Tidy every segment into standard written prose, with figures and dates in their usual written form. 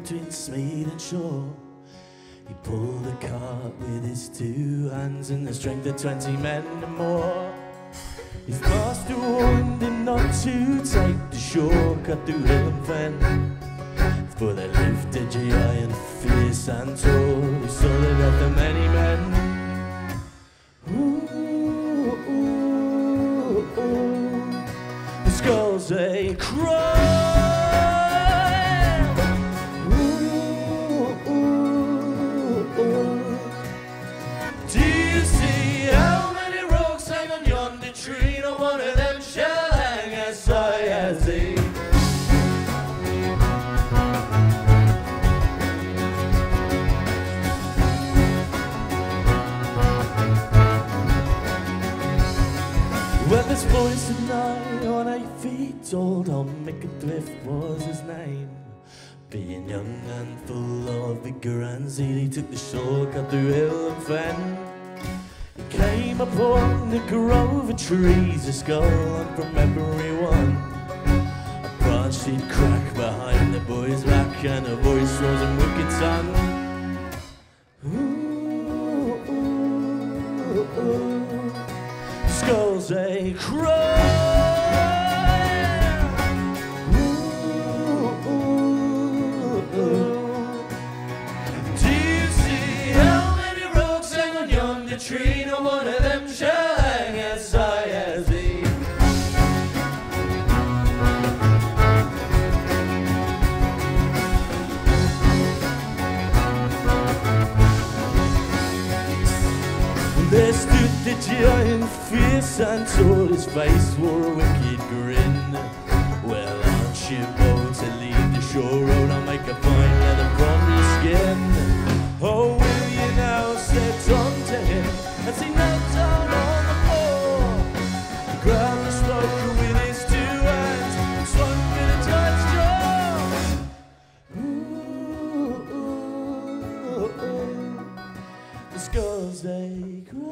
between Smead and Shaw. He pulled a cart with his 2 hands and the strength of 20 men and more. His master warned him not to take the shortcut through hill and fen, for there lived a giant fierce and tall who saw the death of many men. Ooh, ooh, ooh. The skulls they cry. Voice at night on 8 feet tall, Hicker Thrift was his name. Being young and full of vigour and zeal, he took the shortcut through hill and fen. He came upon the grove of trees, a skull and from every one a branch he'd crack behind the boy's back, and a voice rose in wicked son. Ooh, ooh, ooh. Skulls they cry. Ooh, ooh, ooh. Do you see how many rogues hang on yonder tree? Not one of them shall hang as high as thee. There stood the giant, fierce and tall, his face wore a wicked grin. Well, aren't you bold to leave the shore road? I'll make a fine leather from your skin. Oh, will you now set on to him as he knelt down on the floor? The ground was spoken with his 2 hands, swung with a tight jaw. Ooh, ooh, ooh. The skulls they cry.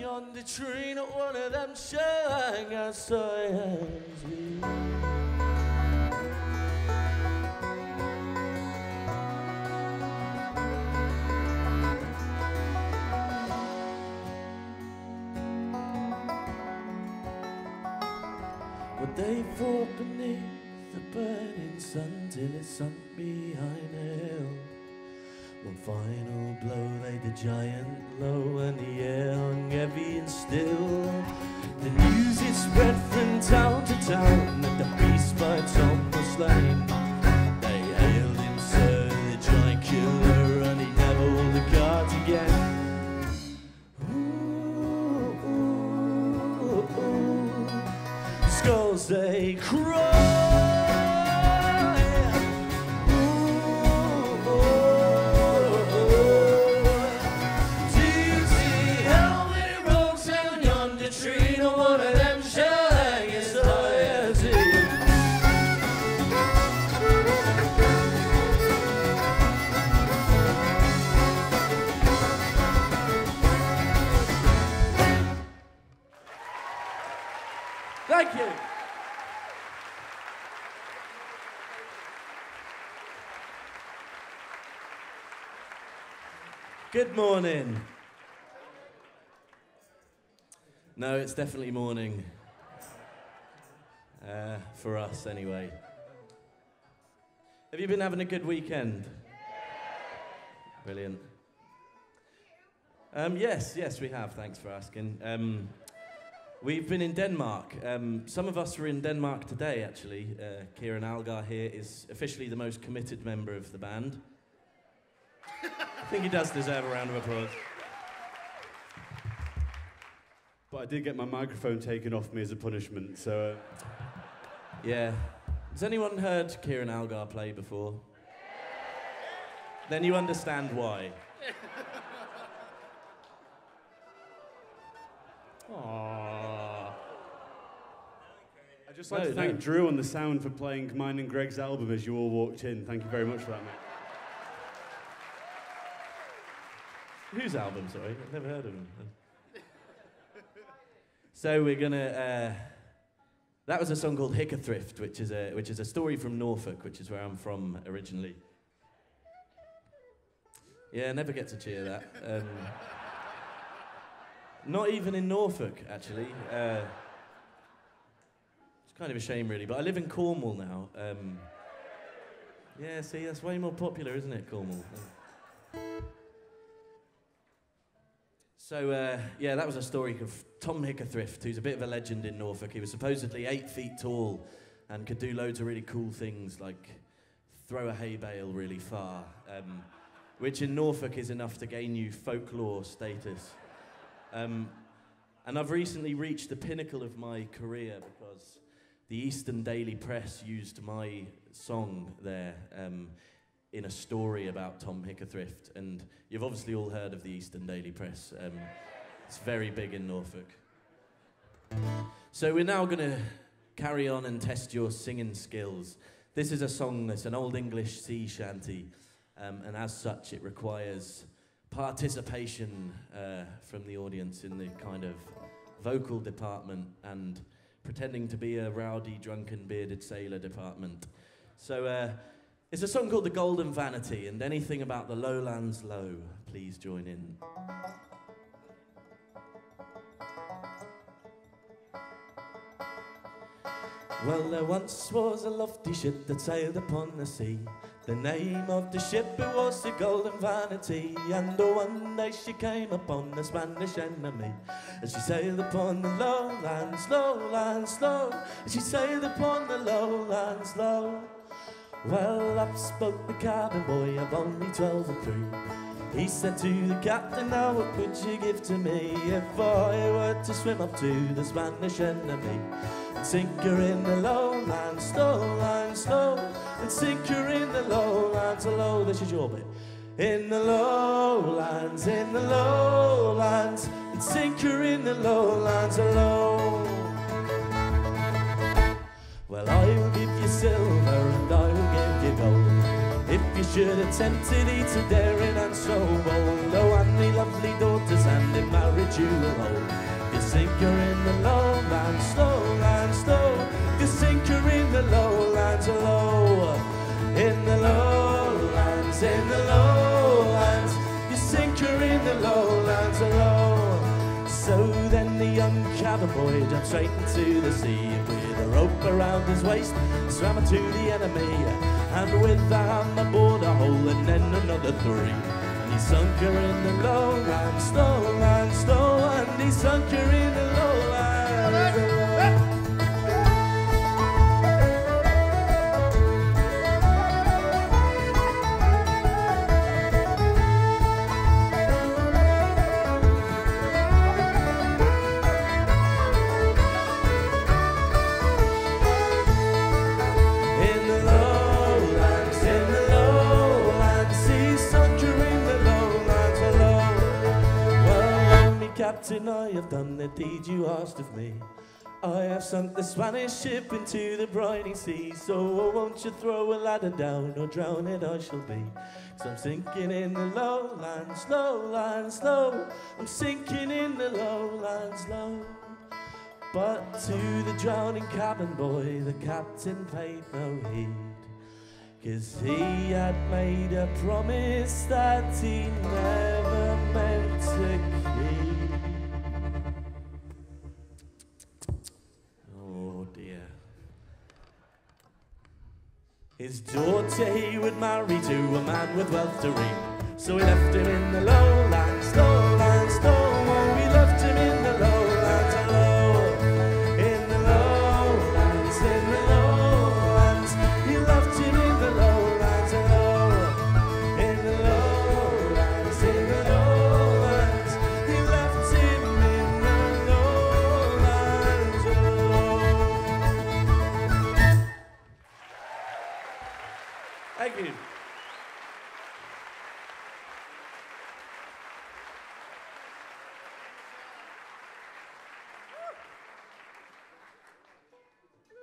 On the tree, not one of them shall hang as high as you. But they fought beneath the burning sun till it sunk behind a hill. One final blow laid the giant low, and the air hung heavy and still. The news it spread from town to town that the beast by Tom was slain. They hailed him Sir, the giant killer, and he never wore the guards again. Ooh, ooh, ooh. Skulls they cry. Thank you. Good morning. No, it's definitely morning. For us, anyway. Have you been having a good weekend? Brilliant. Yes, we have. Thanks for asking. We've been in Denmark. Some of us were in Denmark today, actually. Kieran Algar here is officially the most committed member of the band. I think he does deserve a round of applause. But I did get my microphone taken off me as a punishment, so... Yeah. Has anyone heard Kieran Algar play before? Then you understand why. Aww. I'd just like to thank Drew on the sound for playing mine and Greg's album as you all walked in. Thank you very much for that, mate. Whose album, sorry? I've never heard of them. So we're gonna, that was a song called Hicker Thrift, which is a story from Norfolk, which is where I'm from originally. Yeah, never get to cheer that. Not even in Norfolk, actually. It's kind of a shame, really, but I live in Cornwall now. Yeah, see, that's way more popular, isn't it, Cornwall? So, yeah, that was a story of Tom Hicker Thrift, who's a bit of a legend in Norfolk. He was supposedly 8 feet tall and could do loads of really cool things, like throw a hay bale really far, which in Norfolk is enough to gain you folklore status. And I've recently reached the pinnacle of my career because the Eastern Daily Press used my song there in a story about Tom Hicker Thrift, and you've obviously all heard of the Eastern Daily Press. It's very big in Norfolk. So we're now going to carry on and test your singing skills. This is a song that's an Old English sea shanty, and as such it requires participation from the audience in the kind of vocal department and pretending to be a rowdy, drunken, bearded sailor department. So it's a song called The Golden Vanity, and anything about the lowlands low, please join in. Well, there once was a lofty ship that sailed upon the sea. The name of the ship, it was the Golden Vanity. And one day she came upon the Spanish enemy. As she sailed upon the lowlands, lowlands, low. As she sailed upon the lowlands, low. Well, up spoke the cabin boy of only 12 and 3. He said to the captain, now what would you give to me if I were to swim up to the Spanish enemy and sink her in the lowlands, lowlands, low, and sink her in the lowlands, low. This is your bit. In the lowlands, and sink her in the lowlands, low. Well, I will give you silver and I will give you gold if you should attempt it, eat so daring and so bold. Oh, and the lovely daughters and in marriage you will hold. You sink her in the lowlands, lowlands, low. You sink her in the lowlands, low. In the lowlands, you sink her in the lowlands, low. So then the young cabin boy jumped straight into the sea, with a rope around his waist, swam to the enemy, and with a hammer bored a hole, and then another 3. And he sunk her in the lowlands, lowlands, low, and he sunk her in the lowlands, low. Captain, I have done the deed you asked of me. I have sunk the Spanish ship into the briny sea. So won't you throw a ladder down, or drown it I shall be. 'Cause I'm sinking in the lowlands, lowlands, low. I'm sinking in the lowlands, low. But to the drowning cabin boy the captain paid no heed, 'cause he had made a promise that he never meant to keep. His daughter he would marry to a man with wealth to reap. So he left him in the lowlands, lowlands, low. Oh, we left him in the lowlands, low. In the lowlands, he left him in the lowlands, low. In the lowlands, he left him in the lowlands, low. Thank you.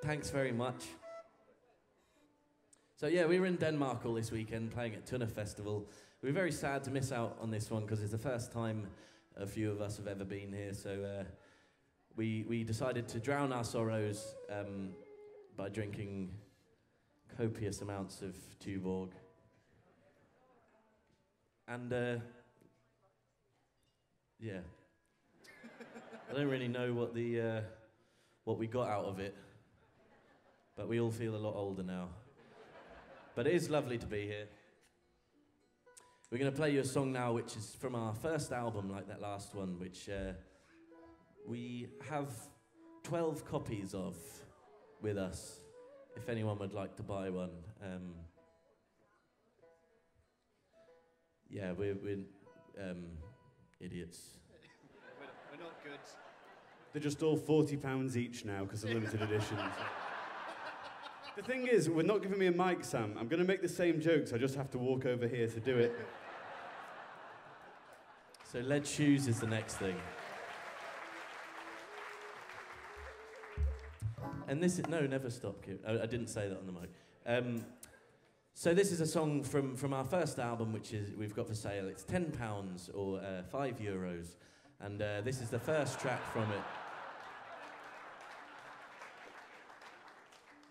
Thanks very much. So yeah, we were in Denmark all this weekend playing at Tuna Festival. we're very sad to miss out on this one because it's the first time a few of us have ever been here. So we decided to drown our sorrows by drinking copious amounts of Tuborg. And yeah, I don't really know what we got out of it, but we all feel a lot older now. But it is lovely to be here. We're going to play you a song now which is from our first album, like that last one, which we have 12 copies of with us, if anyone would like to buy one. Yeah, we're idiots. We're not good. They're just all £40 each now because of limited editions. The thing is, we're not giving me a mic, Sam. I'm going to make the same jokes. I just have to walk over here to do it. So lead shoes is the next thing. And this is, no, never stop, Kieran. I didn't say that on the mic. So this is a song from our first album, which is we've got for sale. It's £10 or €5. And this is the first track from it.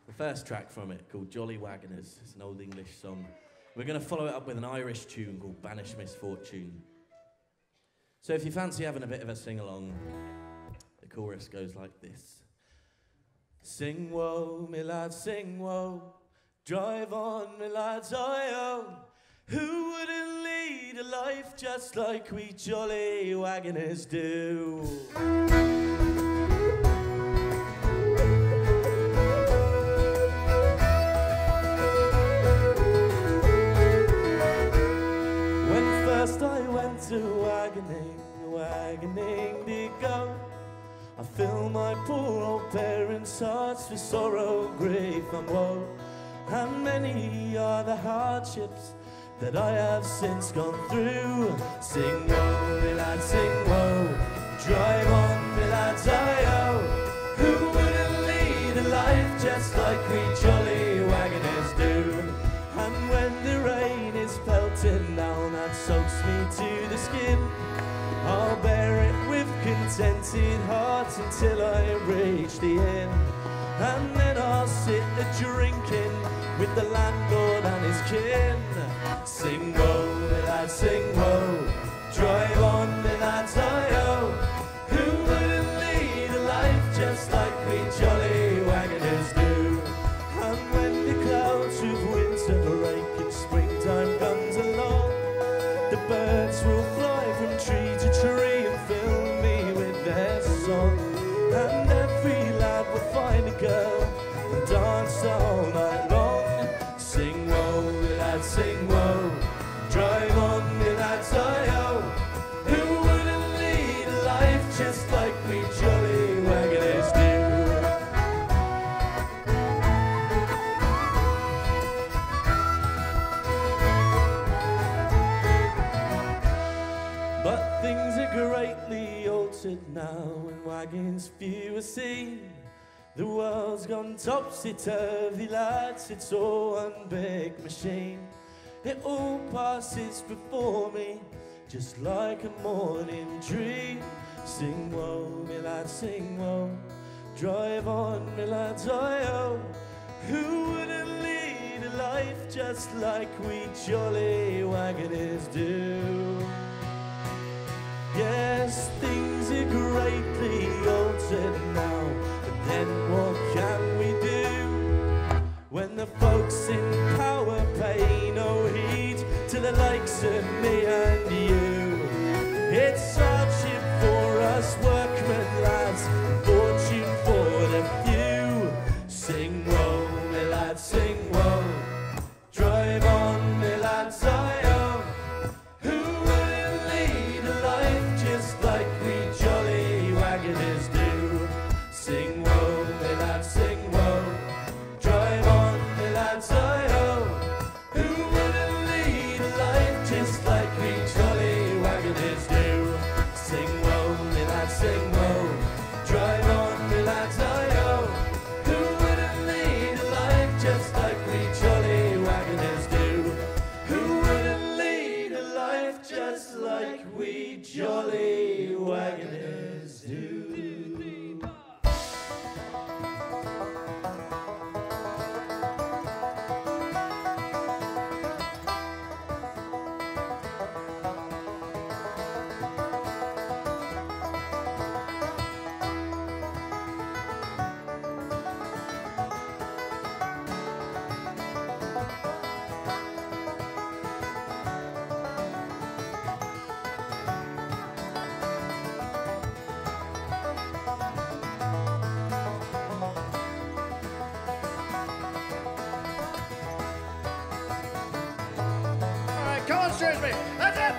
The first track from it, called Jolly Wagoners. It's an old English song. We're going to follow it up with an Irish tune called Banish Misfortune. So if you fancy having a bit of a sing-along, the chorus goes like this. Sing woe, me lads, sing woe. Drive on, me lads, oi-oh. Who wouldn't lead a life just like we jolly wagoners do? I went to wagoning to go. I fill my poor old parents' hearts with sorrow, grief and woe. And many are the hardships that I have since gone through. Sing woe, me lads, sing woe. Drive on, me lads, I-oh. Who wouldn't lead a life just like we jolly wagoners do? And when the rain is pelting down that soaks me to the skin, I'll bear it with contented heart until I reach the inn. And then I'll sit a-drinking with the landlord and his kin. Sing woe, me lads, sing woe. Drive on, me lads, I-oh. Who wouldn't lead a life just like we jolly wagoners do? And when the clouds of winter break and springtime comes along, the birds will fly from tree to tree and fill me with their song. And every lad will find a girl and dance all night long. Sing woe, me lads, sing woe. Drive on, me lads, I-oh. Who wouldn't lead a life just like we jolly wagoners do? But things are greatly altered now, and wagons few are seen. The world's gone topsy-turvy, lads, it's all one big machine. It all passes before me, just like a morning dream. Sing woe, me lads, sing woe. Drive on, me lads, I-oh. Who wouldn't lead a life just like we jolly wagoners do? Yes, things are greatly altered now, but then what can we do? When the folks in power pay no heed to the likes of me and you. It's hardship for us workmen lads, fortune for the few. Sing woe, me lads, sing woe. Drive on, me lads, I-oh. Who will lead a life just like we jolly wagoners do? Sing woe, me lads, sing woe. Drive on, me lads, I-oh. Who wouldn't lead a life just like we jolly wagoners do? Sing woe, me lads, sing woe. Drive on, me lads, I-oh. Who wouldn't lead a life just like we jolly wagoners do? Who wouldn't lead a wagoners do. Come on, Shrewsbury. That's it.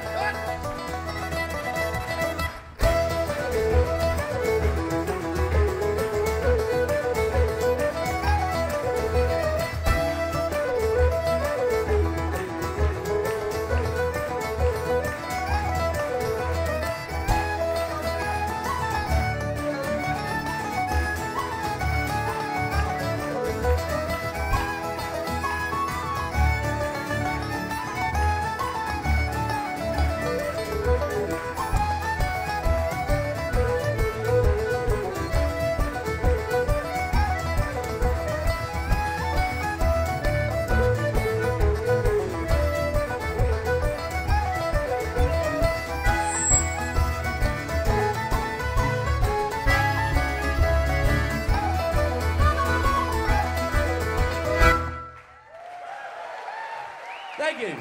Thank you.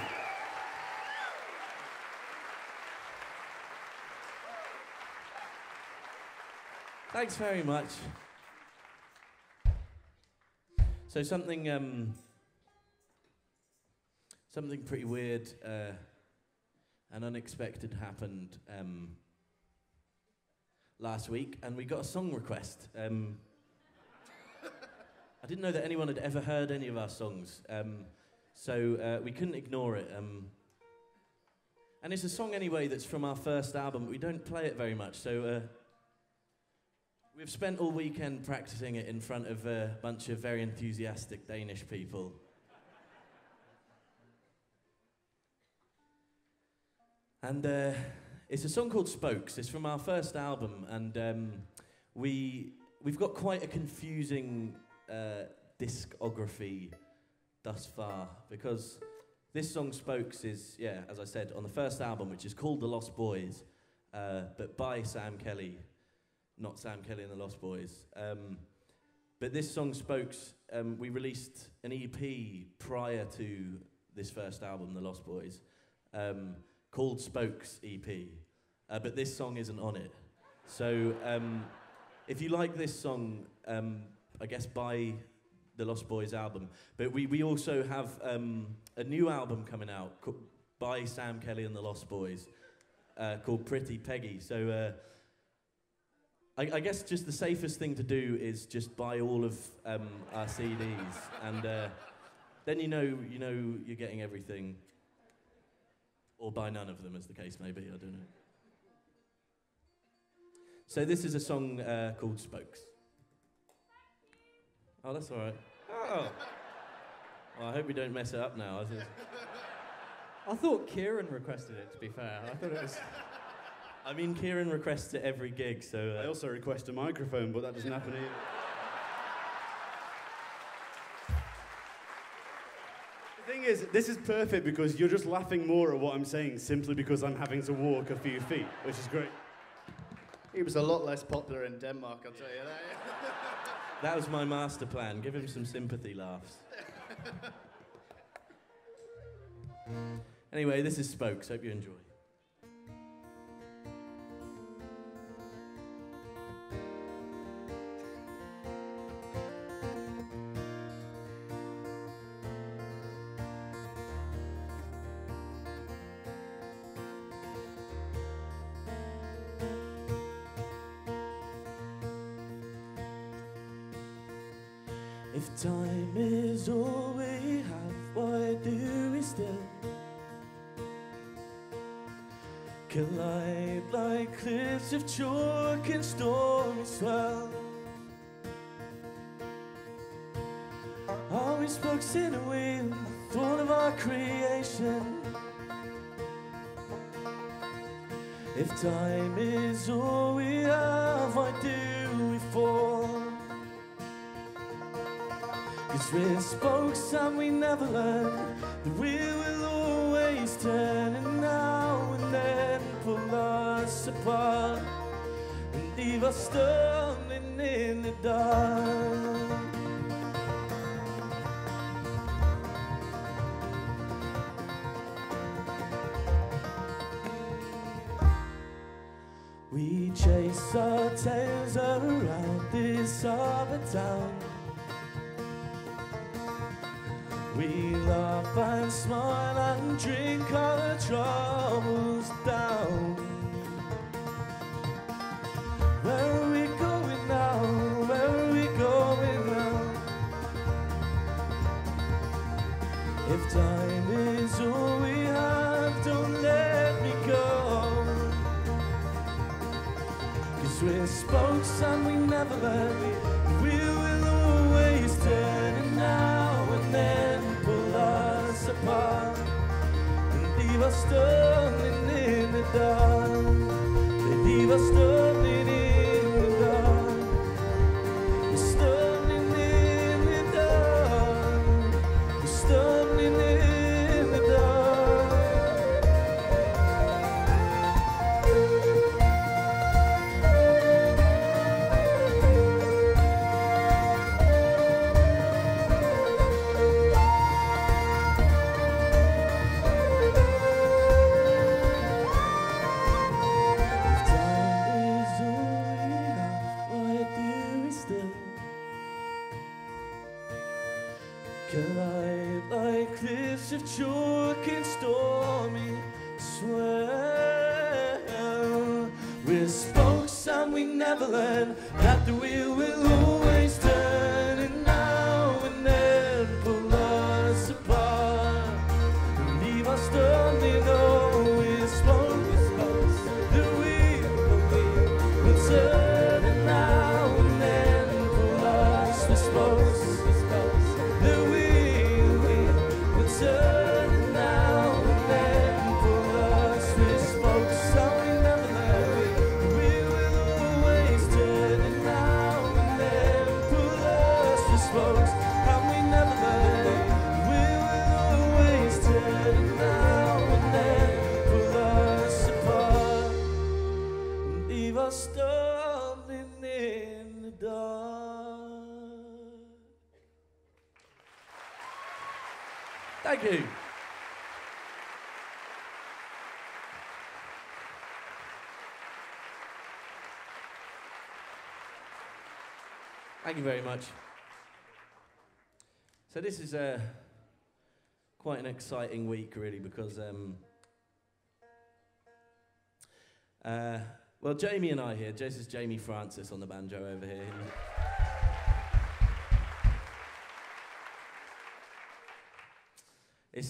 Thanks very much. So something pretty weird and unexpected happened last week, and we got a song request. I didn't know that anyone had ever heard any of our songs. So we couldn't ignore it. And it's a song anyway that's from our first album, but we don't play it very much. So we've spent all weekend practicing it in front of a bunch of very enthusiastic Danish people. And it's a song called Spokes. It's from our first album, and we've got quite a confusing discography thus far, because this song Spokes is, yeah, as I said, on the first album, which is called The Lost Boys, but by Sam Kelly, not Sam Kelly and the Lost Boys. But this song Spokes, we released an EP prior to this first album, The Lost Boys, called Spokes EP, but this song isn't on it. So if you like this song, I guess buy the Lost Boys album. But we also have a new album coming out by Sam Kelly and the Lost Boys called Pretty Peggy. So I guess just the safest thing to do is just buy all of our CDs, and then you know you're getting everything, or buy none of them, as the case may be, I don't know. So this is a song called Spokes. Oh, that's all right. Oh. Well, I hope we don't mess it up now. I thought Kieran requested it, to be fair. I thought it was... I mean, Kieran requests it every gig, so... I also request a microphone, but that doesn't happen either. The thing is, this is perfect because you're just laughing more at what I'm saying simply because I'm having to walk a few feet, which is great. He was a lot less popular in Denmark, I'll tell you that. That was my master plan. Give him some sympathy laughs. Anyway, this is Spokes. Hope you enjoy. If time is all we have, why do we still collide like cliffs of chalk and stormy swell? Are we spokes in a wheel, thought of our creation? If time is all we have, why do we fall? 'Cause we're spokes and we never learn. The wheel will always turn, and now and then pull us apart and leave us stumbling in the dark. We chase our tails around this harbour town. We laugh and smile and drink our troubles down. Where are we going now? Where are we going now? If time is all we have, don't let me go. 'Cause we're spokes and we never learn. The wheel will always turn, and now and then pull us apart and leave us stumbling in the dark. They leave us stumbling in the dark. We're stumbling in the dark. We're stumbling in the dark. Collide like cliffs of chalk and stormy swell. We're spokes and we never learn that the wheel will always turn, and now and then pull us apart and leave us stumbling. Oh, we're spokes, the wheel will turn, and now and then pull us. We're spokes. Turn now and then pull us. We're spokes and we never learn. The wheel will always turn, and now and then pull us. We're spokes and we never learn. The wheel will always turn, and now and then pull us apart and leave us stumbling in the dark. Thank you. Thank you very much. So this is quite an exciting week, really, because well, Jamie and I here. This is Jamie Francis on the banjo over here.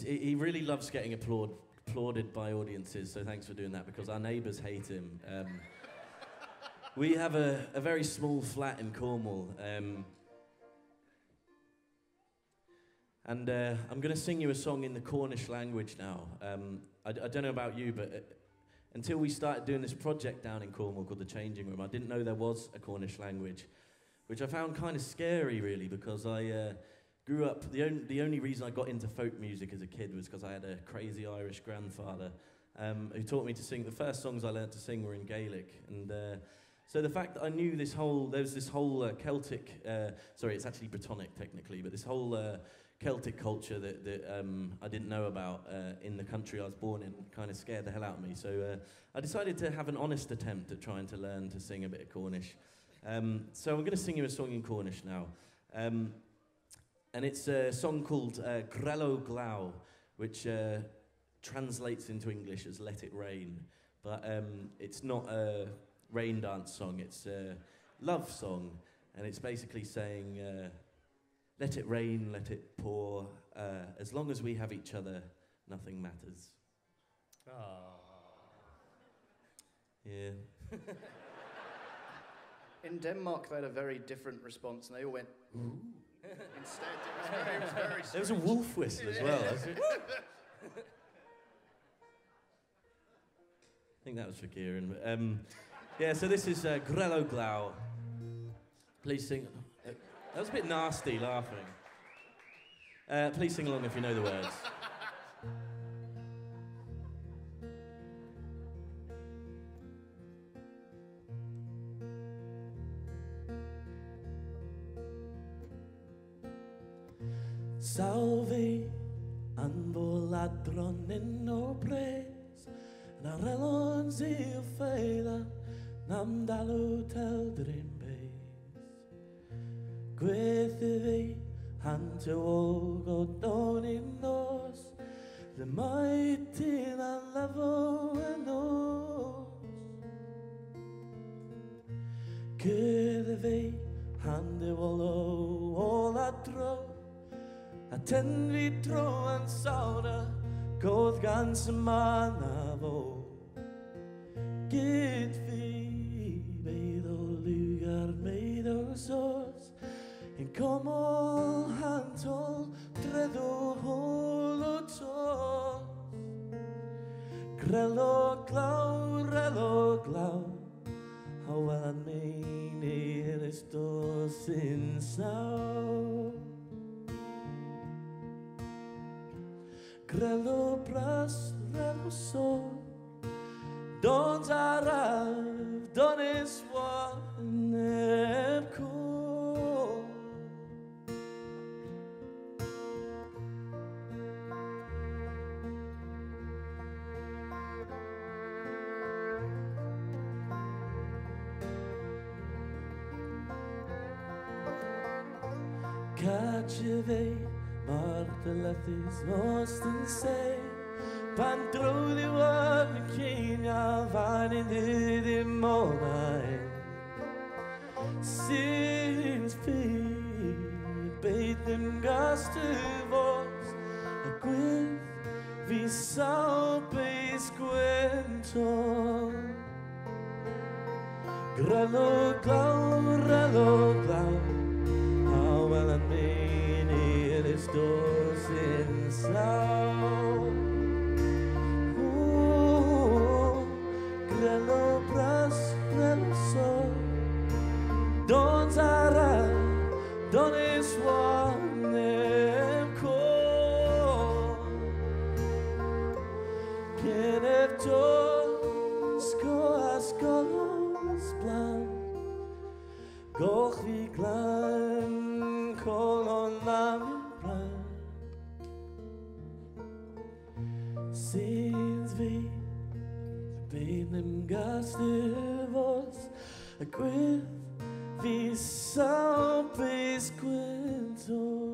He really loves getting applauded by audiences, so thanks for doing that, because our neighbours hate him. We have a very small flat in Cornwall, and I'm going to sing you a song in the Cornish language now. I don't know about you, but until we started doing this project down in Cornwall called The Changing Room, I didn't know there was a Cornish language, which I found kind of scary, really, because I grew up, the only reason I got into folk music as a kid was because I had a crazy Irish grandfather who taught me to sing. The first songs I learned to sing were in Gaelic, and so the fact that I knew this whole Celtic, sorry, it's actually Brittonic technically, but this whole Celtic culture that I didn't know about in the country I was born in kind of scared the hell out of me. So I decided to have an honest attempt at trying to learn to sing a bit of Cornish. So I'm going to sing you a song in Cornish now. And it's a song called Grello Glau, which translates into English as Let It Rain. But it's not a rain dance song, it's a love song. And it's basically saying, let it rain, let it pour. As long as we have each other, nothing matters. Yeah. In Denmark, they had a very different response, and they all went, ooh. Instead, it was very There was a wolf whistle as well. I think think that was for Kieran. Yeah, so this is Grello Glau. Please sing. That was a bit nasty, laughing. Please sing along if you know the words. Salve an voladron in no pres na relons i'w feida nam dalw tel drin beis Gwyth I fi hant o godon in nos the mighty na level in nos Gwyth I fi hant o all a dro A ten fi tro yn sawda Godd gan sy'n man a fo Gyd fi Beid o lugar meid o sos Yn comol hantol Dreddo hol o tos Grelo glaw A wel an mein i'r ystos yn saw Grelo bras, grelo sol Dons araf, donis wan eb col Catch fe Mar dylethus most yn se Pan drwy ddiwedd yn cyn a fan yn ddim o nain Syns fi beid ddim gas dy fos A gwyth fi sawl beis gwentol Grelo glaw A wel yn mynd i'r ystos yn sawl Grelo bras, grelo sol Dons araf, donis wan eb col Cenef to, sgo a sgolos blan Goch fi glan, colon lam yn blan Syns fi Beid nym gas dy fos A gwyth fi sawl beis gwentol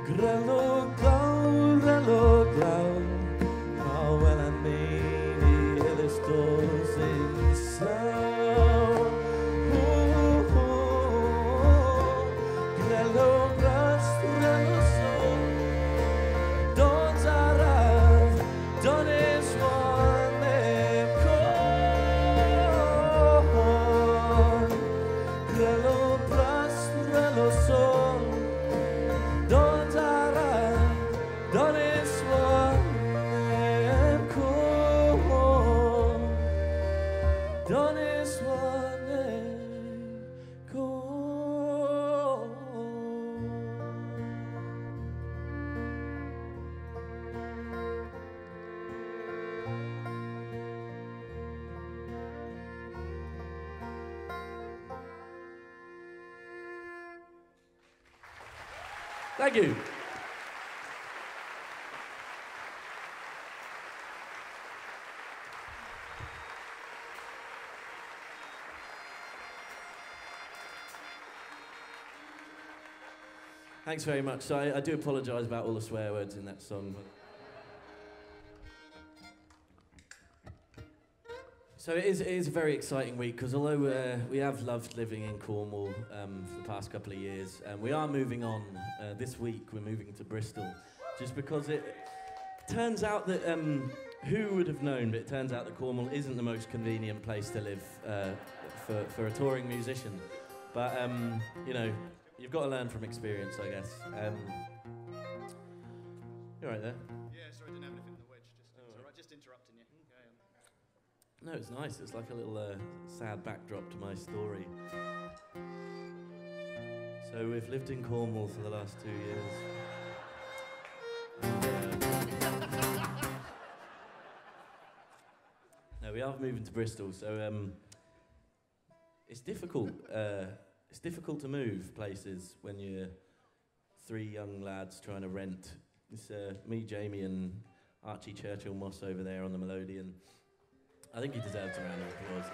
Grelo glaw A wel an mein i'r ystos yn sawl Grelo bras, grelo sol Dons araf, donis wan eb col Grelo bras, grelo sol Dons araf, donis wan eb col Donis wan eb col Thank you. Thanks very much. So I do apologise about all the swear words in that song. So it is a very exciting week because although we have loved living in Cornwall for the past couple of years, we are moving on. This week we're moving to Bristol, just because it turns out that who would have known? But it turns out that Cornwall isn't the most convenient place to live for a touring musician. But you know, you've got to learn from experience, I guess. You right there? Yeah, sorry, I didn't have anything in the wedge. Just interrupting you. No, it's nice. It's like a little sad backdrop to my story. So we've lived in Cornwall for the last 2 years. No, we are moving to Bristol, so it's difficult. It's difficult to move places when you're 3 young lads trying to rent. It's me, Jamie, and Archie Churchill Moss over there on the melodeon. I think he deserves a round of applause,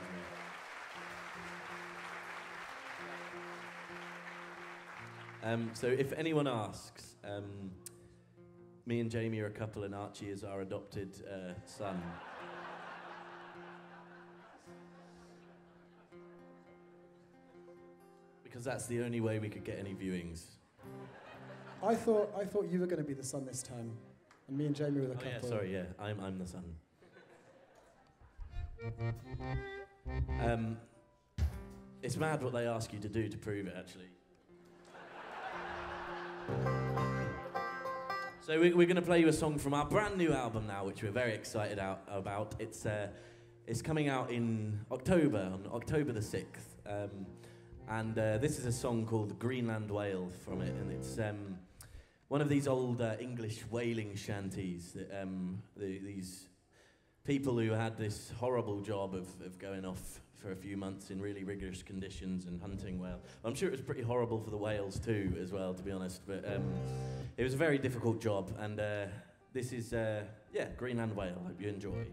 doesn't he? So if anyone asks, me and Jamie are a couple and Archie is our adopted son. Because that's the only way we could get any viewings. I thought you were going to be the son this time, and me and Jamie were the couple. Yeah, sorry, yeah, I'm the son. It's mad what they ask you to do to prove it, actually. So we're going to play you a song from our brand new album now, which we're very excited about. It's coming out in October, on October the 6th. And this is a song called Greenland Whale from it, and it's one of these old English whaling shanties that these people who had this horrible job of going off for a few months in really rigorous conditions and hunting whale. I'm sure it was pretty horrible for the whales too, as well, to be honest, but it was a very difficult job, and this is, Greenland Whale. I hope you enjoy.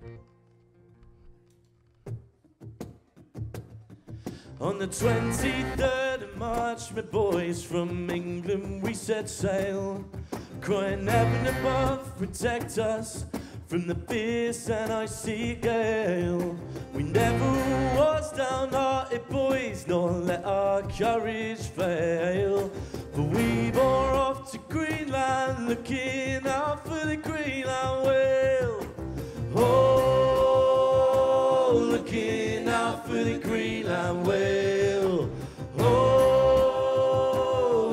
On the 23rd of March, my boys from England, we set sail, crying heaven above, protect us from the fierce and icy gale. We never was downhearted, boys, nor let our courage fail. But we bore off to Greenland, looking out for the Greenland Whale. Oh, looking out for the Greenland Whale. Oh,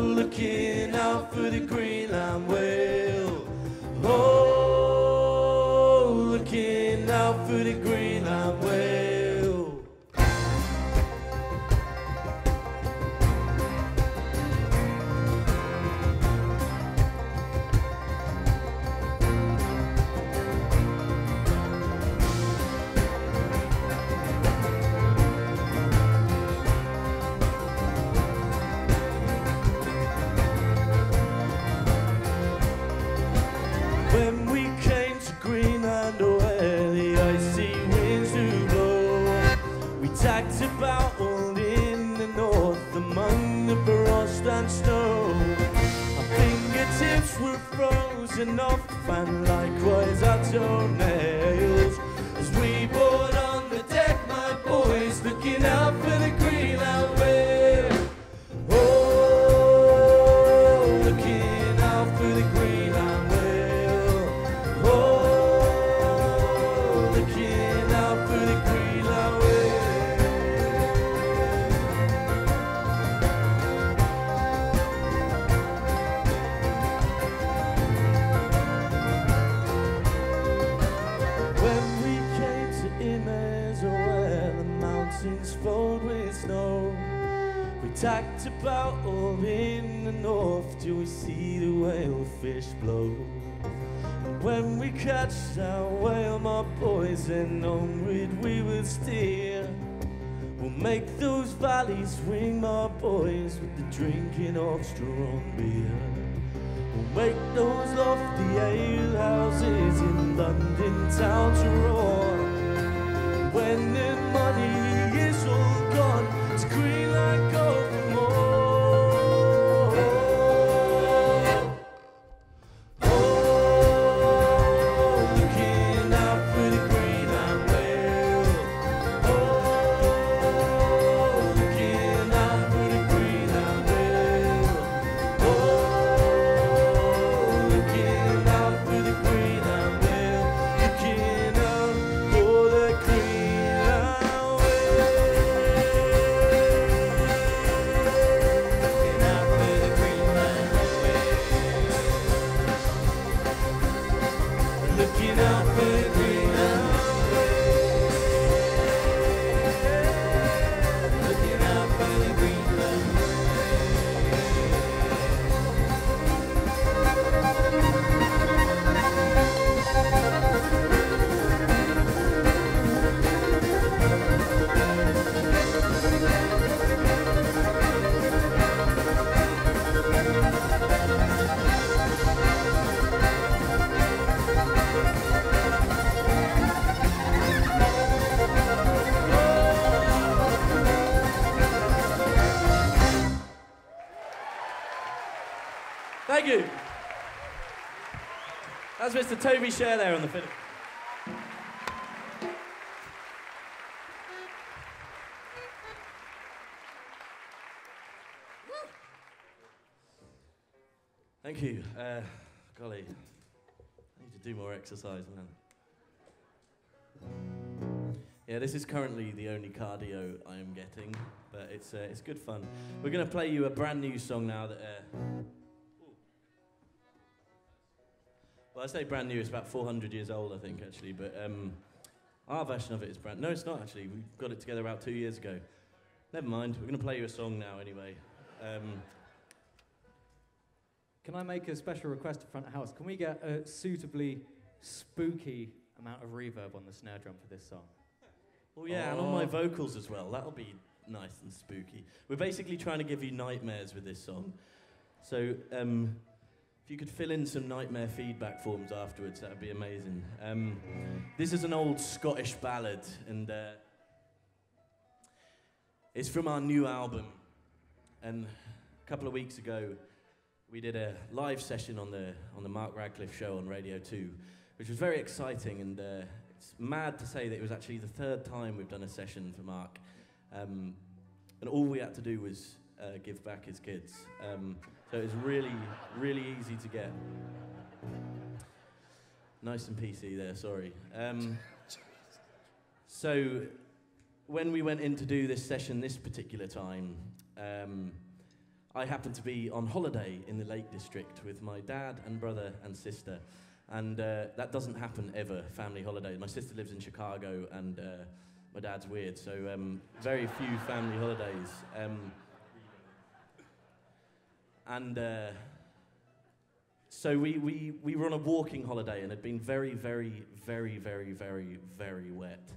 looking out for the Greenland Whale. Oh, looking out for the Greenland Whale. When we came to Greenland, where the icy winds do blow, we tacked about all in the north among the frost and snow. Our fingertips were frozen off, and likewise our toenails, as we board on the deck, my boys, looking out for the Greenland Whale. Oh, looking out for the Greenland Whale. Oh, looking out for the Greenland Whale. When we came to Imers, where the mountains flowed with snow, we tacked about all in the north till we see the whale fish blow. And when we catch our whale, my boys, and onward we will steer. We'll make those valleys swing, my boys, with the drinking of strong beer. We'll make those lofty ale houses in London town to roar. When the money is all gone, to Greenland go for more. Oh, looking out for the Greenland Whale. Oh, looking out for the Greenland Whale. Oh, looking out for the Greenland Whale. Looking out looking out for the Greenland Whale, looking out for the Greenland Thank you. That's Mr. Toby Share there on the fiddle. Thank you. Golly, I need to do more exercise, man. Yeah, this is currently the only cardio I am getting, but it's good fun. We're going to play you a brand new song now that... well, I say brand new, it's about 400 years old, I think, actually, but our version of it is brand... No, it's not, actually. We got it together about 2 years ago. Never mind, we're going to play you a song now, anyway. Can I make a special request to front of house? Can we get a suitably spooky amount of reverb on the snare drum for this song? Oh, yeah, and on my vocals as well. That'll be nice and spooky. We're basically trying to give you nightmares with this song. So, if you could fill in some nightmare feedback forms afterwards, that would be amazing. This is an old Scottish ballad, and it's from our new album. And a couple of weeks ago, we did a live session on the Mark Radcliffe show on Radio 2, which was very exciting, and it's mad to say that it was actually the third time we've done a session for Mark. And all we had to do was give back his kids. So it was really, really easy to get. Nice and PC there, sorry. So when we went in to do this session this particular time, I happened to be on holiday in the Lake District with my dad and brother and sister. And that doesn't happen ever, family holidays. My sister lives in Chicago and my dad's weird, so very few family holidays. So we were on a walking holiday and had been very, very, very, very, very, very wet.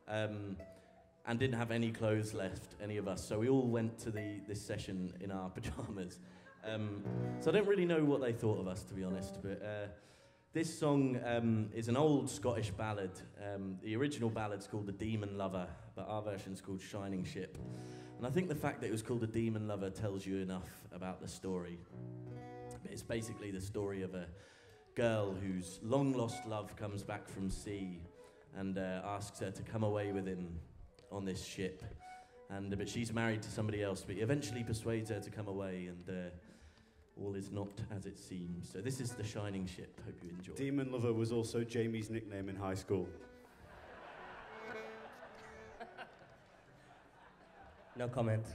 And didn't have any clothes left, any of us. So we all went to this session in our pajamas. So I don't really know what they thought of us, to be honest. But this song is an old Scottish ballad. The original ballad's called The Demon Lover, but our version's called Shining Ship. And I think the fact that it was called The Demon Lover tells you enough about the story. It's basically the story of a girl whose long-lost love comes back from sea and asks her to come away with him on this ship. But she's married to somebody else, but he eventually persuades her to come away, and all is not as it seems. So this is The Shining Ship. Hope you enjoy. Demon Lover was also Jamie's nickname in high school. No comment.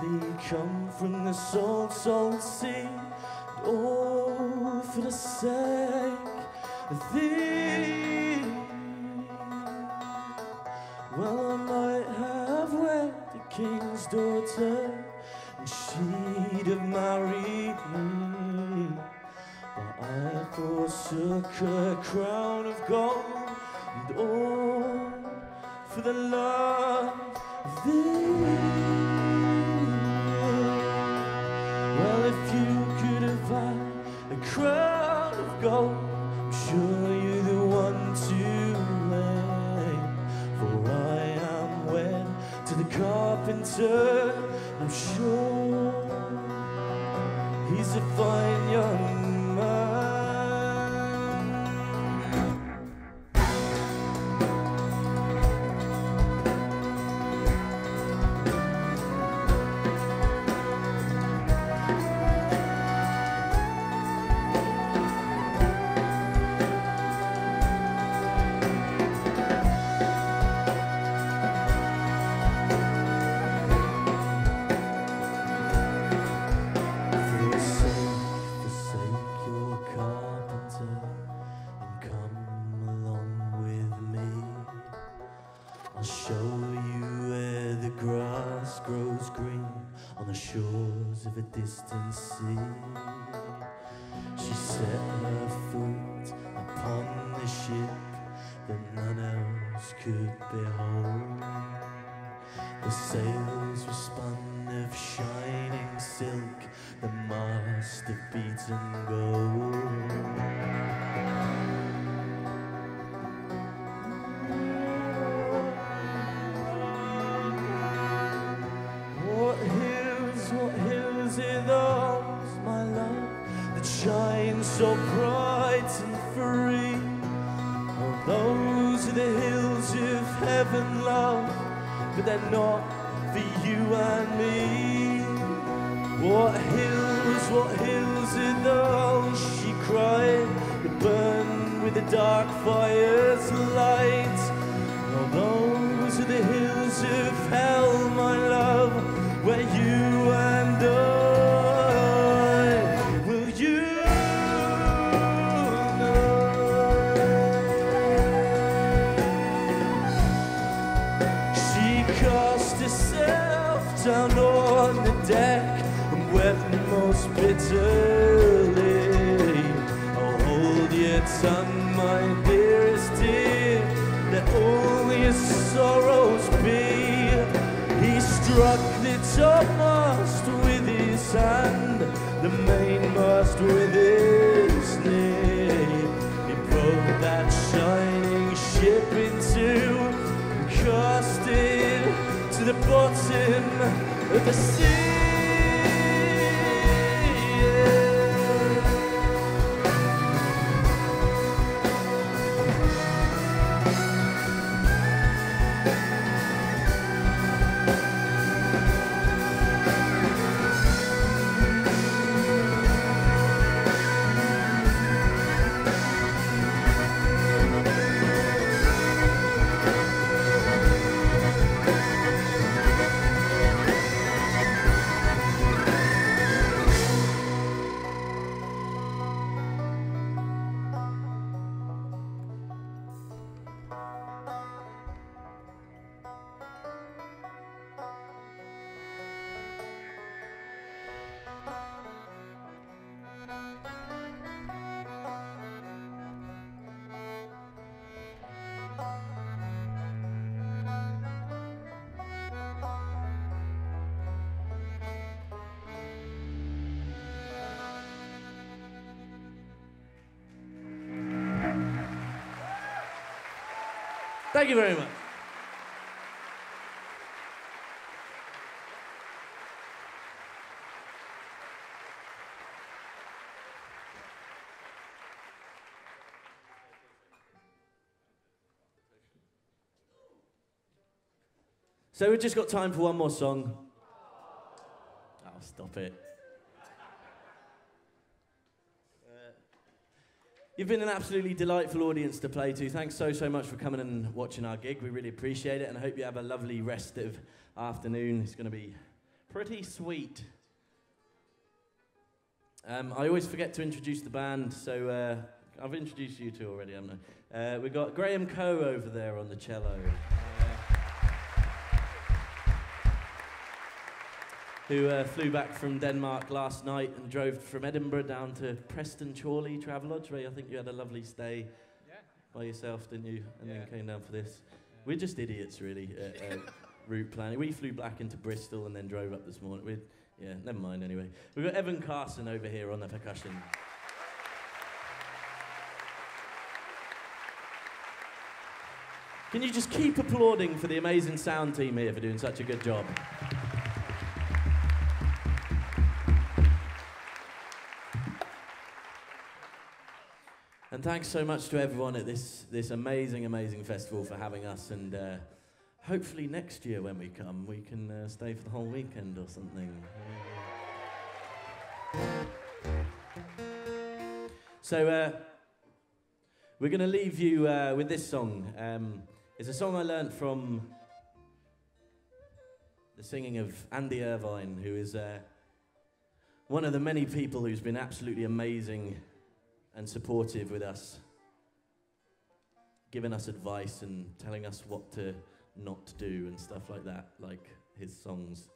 gently come from the salt, salt sea. Oh, for the sake of thee. Well, I might have wed the king's daughter, and she'd have married me, but I forsook her crown of gold, and all for the love of thee. Well, if you could have had a crown of gold, I'm sure you're the one to blame. For I am wed to the carpenter, and I'm sure he's a fine young man. Distant sea. She set her foot upon the ship that none else could behold. The sails were spun of shining silk, the mast of beaten gold. Shine so bright and free. Oh, those are the hills of heaven, love, but they're not for you and me. What hills are those, she cried, that burn with the dark fire's light. Oh, those are the hills of hell, my love, where you and I. Down on the deck and wept most bitterly. Oh, hold your tongue, my dearest dear, let all your sorrows be. He struck the topmast with his hand, the mainmast with his knee. He broke that shining ship in two and cast it to the bottom of the sea. Thank you very much. So we've just got time for one more song. Oh, stop it. You've been an absolutely delightful audience to play to. Thanks so much for coming and watching our gig. We really appreciate it, and I hope you have a lovely rest of afternoon. It's going to be Pretty sweet. I always forget to introduce the band, so I've introduced you two already, haven't I? We've got Graham Coe over there on the cello. Who flew back from Denmark last night and drove from Edinburgh down to Preston Chorley Travelodge, where I think you had a lovely stay by yourself, didn't you? And then came down for this. We're just idiots, really, at route planning. We flew back into Bristol and then drove up this morning. Yeah, never mind anyway. We've got Evan Carson over here on the percussion. Can you just keep applauding for the amazing sound team here for doing such a good job? And thanks so much to everyone at this amazing, amazing festival for having us. And hopefully next year when we come, we can stay for the whole weekend or something. So we're going to leave you with this song. It's a song I learnt from the singing of Andy Irvine, who is one of the many people who's been absolutely amazing and supportive with us, giving us advice and telling us what to not to do and stuff like that, like his songs.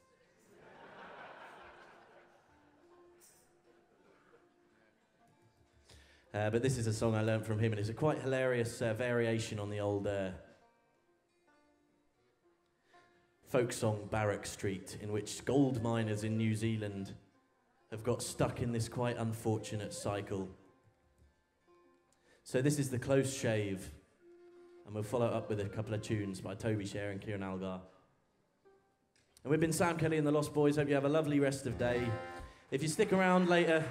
But this is a song I learned from him, and it's a quite hilarious variation on the old folk song Barrack Street, in which gold miners in New Zealand have got stuck in this quite unfortunate cycle. So this is The Close Shave, and we'll follow up with a couple of tunes by Toby Share and Kieran Algar. And we've been Sam Kelly and the Lost Boys. Hope you have a lovely rest of day. If you stick around later,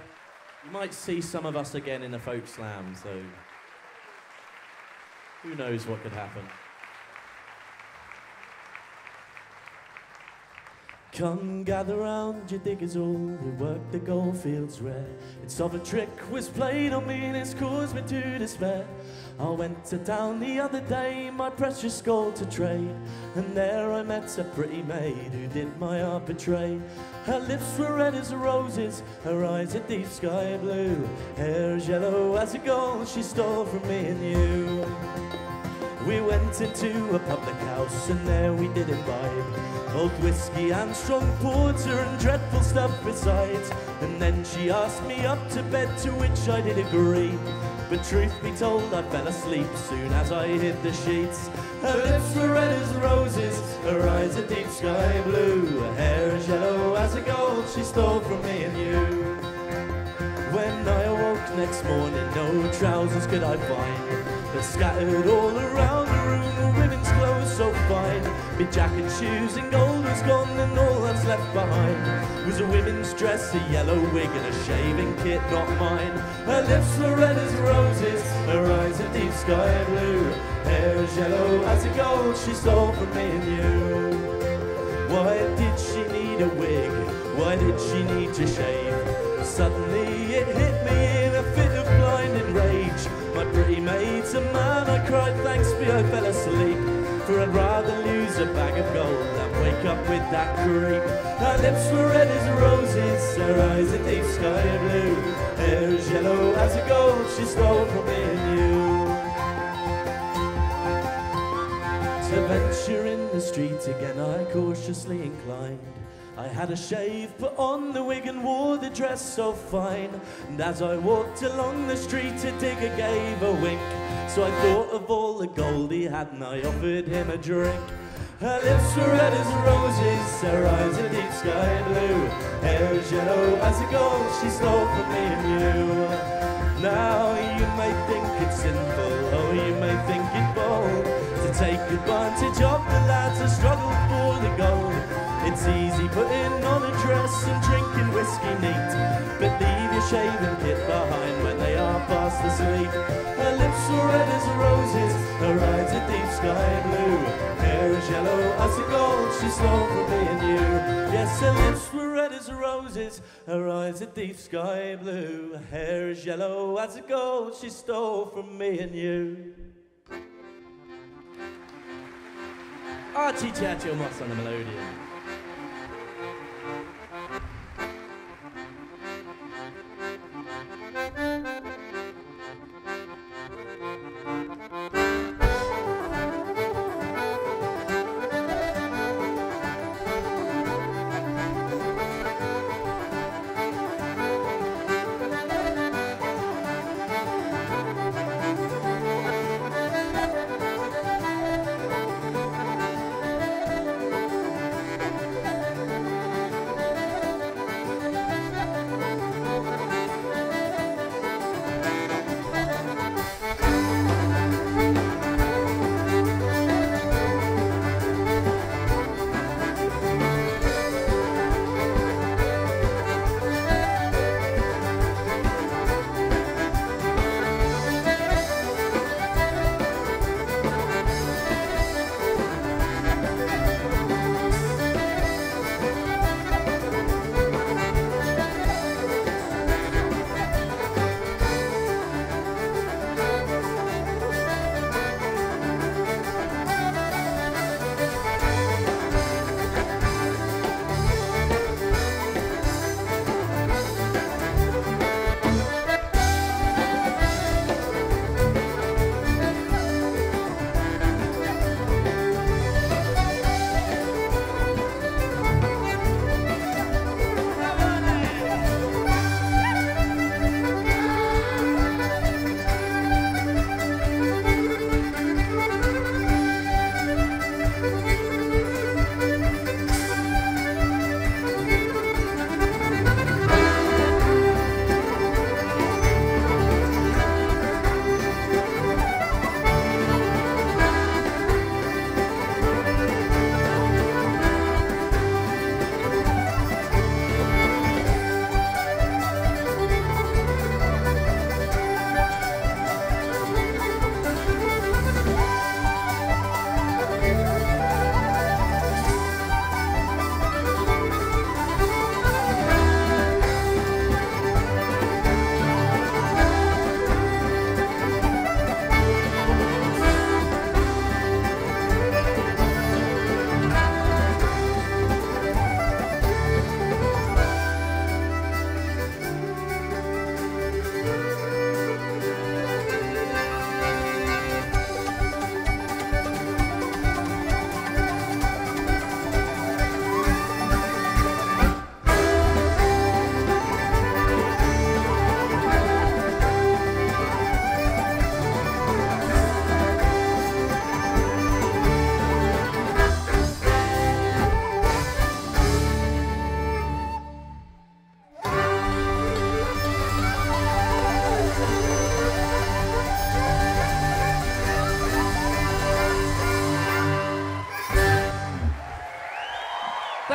you might see some of us again in the folk slam, so who knows what could happen. Come gather round, you diggers all, who work the gold fields rare. It's of a trick was played on me and it's caused me to despair. I went to town the other day, my precious gold to trade, and there I met a pretty maid who did my heart betray. Her lips were red as roses, her eyes a deep sky blue, hair as yellow as a gold she stole from me and you. We went into a public house and there we did imbibe old whiskey and strong porter and dreadful stuff besides. And then she asked me up to bed, to which I did agree. But truth be told, I fell asleep soon as I hid the sheets. Her lips were red as roses, her eyes a deep sky blue, her hair as yellow as a gold she stole from me and you. When I awoke next morning, no trousers could I find, but scattered all around the room were women's clothes so fine. My jacket, shoes and gold was gone, and all that's left behind was a women's dress, a yellow wig and a shaving kit, not mine. Her lips were red as roses, her eyes a deep sky blue, hair as yellow as a gold she stole from me and you. Why did she need a wig? Why did she need to shave? Suddenly it hit me in a fit of blinding rage. My pretty maid's a man, I cried, thanks be I fell asleep. For I'd rather lose a bag of gold than wake up with that creep. Her lips were red as roses, her eyes a deep sky blue, hair as yellow as a gold she stole from me and you. To venture in the street again I cautiously inclined. I had a shave, put on the wig and wore the dress so fine. And as I walked along the street, a digger gave a wink. So I thought of all the gold he had and I offered him a drink. Her lips were red as roses, her eyes a deep sky blue, hair as yellow as a gold she stole from me and you. Now you may think it's sinful, or you may think it bold, to take advantage of the lads who struggle for the gold. It's easy putting on a dress and drinking whiskey neat, but leave your shaving kit behind when they are fast asleep. Her lips were red as roses, her eyes a deep sky blue, hair as yellow as the gold she stole from me and you. Yes, her lips were red as roses, her eyes a deep sky blue, hair as yellow as the gold she stole from me and you. Archie Churchill Moss on the melodeon.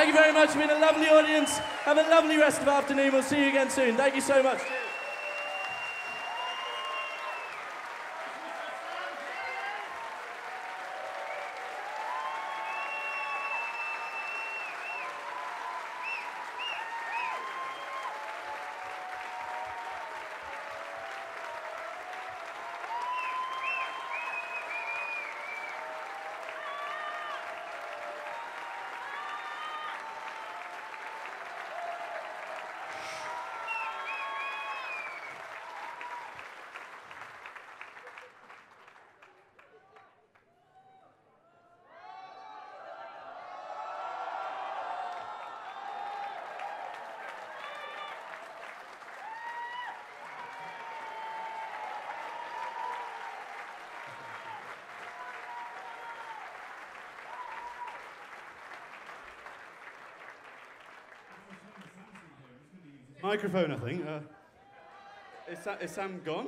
Thank you very much. You've been a lovely audience. Have a lovely rest of the afternoon. We'll see you again soon. Thank you so much. Microphone, I think. Is Sam gone?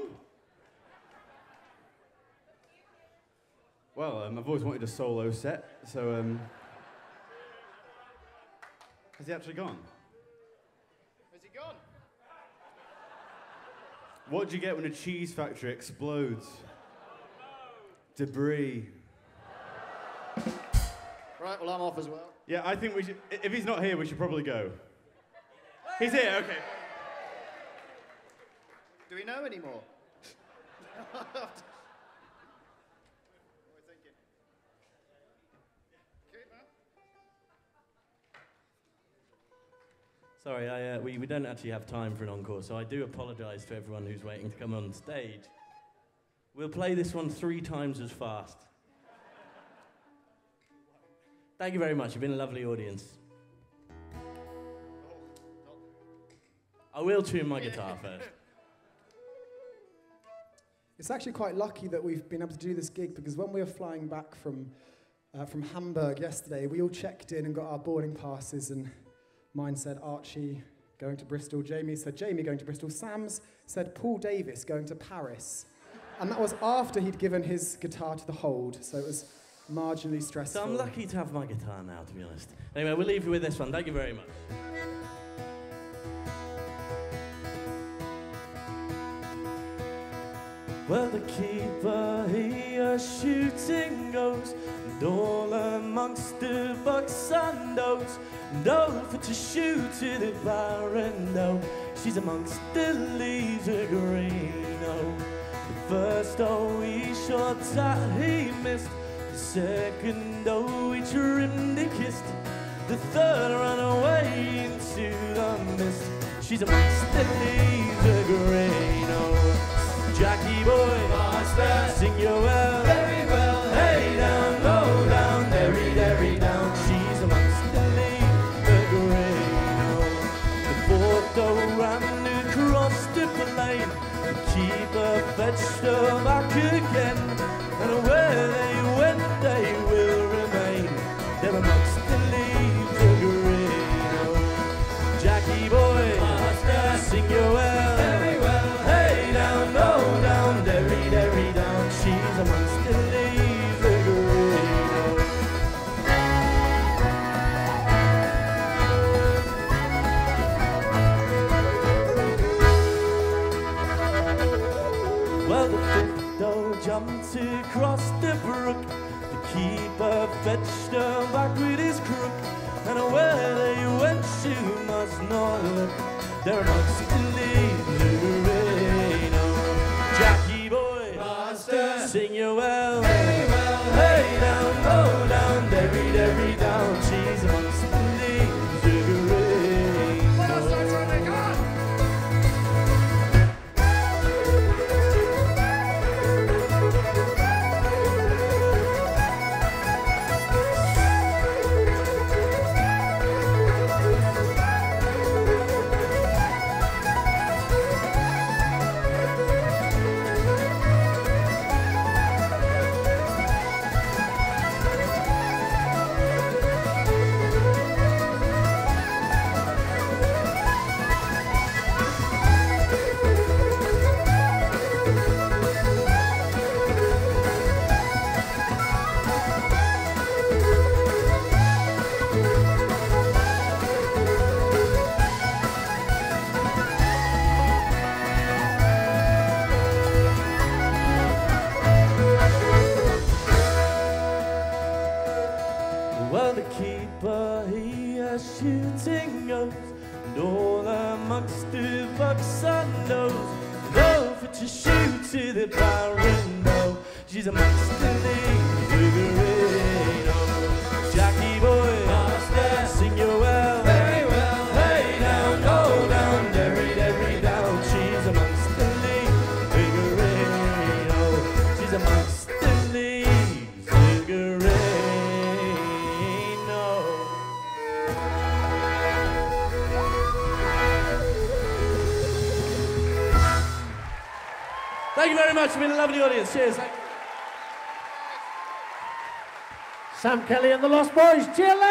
Well, I've always wanted a solo set, so has he actually gone? Has he gone? What do you get when a cheese factory explodes? Debris. Right, well, I'm off as well. Yeah, I think we should. If he's not here, we should probably go. He's here, okay. Do we know any more? What are we thinking? Okay, man. Sorry, we don't actually have time for an encore, so I do apologise to everyone who's waiting to come on stage. We'll play this one 3 times as fast. Thank you very much. You've been a lovely audience. I will tune my guitar first. It's actually quite lucky that we've been able to do this gig, because when we were flying back from Hamburg yesterday, we all checked in and got our boarding passes, and mine said Archie going to Bristol, Jamie said Jamie going to Bristol, Sam's said Paul Davis going to Paris. And that was after he'd given his guitar to the hold, so it was marginally stressful. So I'm lucky to have my guitar now, to be honest. Anyway, we'll leave you with this one. Thank you very much. Well, the keeper, he a shooting goes, and all amongst the bucks and does, and over to shoot to the barren doe. She's amongst the leaves of green, oh. The first, oh, he shot at, he missed. The second, oh, he trimmed, he kissed. The third ran away into the mist. She's amongst the leaves of green, oh. Jackie boy, master, sing you well, very well. Hey down, low down, derry, derry down. She's amongst the leaves of green. The fourth oh ran across the plain. The keeper fetched her back again, and where they went, they will remain. They're amongst the leaves of green. Jackie boy, master, sing you well, very well. Hey down, low down, derry, derry down. She's amongst the leaves of green. Well, the fifth oh jumped across the brook. The keeper fetched her back with his crook, and where they went, she must not look. They're amongst the leaves of green. Oh, Jackie boy, master, sing you well, very well. Hey down, low down, derry, derry down. She's amongst the leaves of green. goes, and all amongst the bucks I knows, go for to shoot to the bar window. She's amongst the figurino. Jackie boy, master, sing you well, very well. Hey down, go down, derry, derry down. She's amongst the figurino. She's amongst the figurino. Thank you very much. It's been a lovely audience. Cheers. Sam Kelly and the Lost Boys. Cheer loud.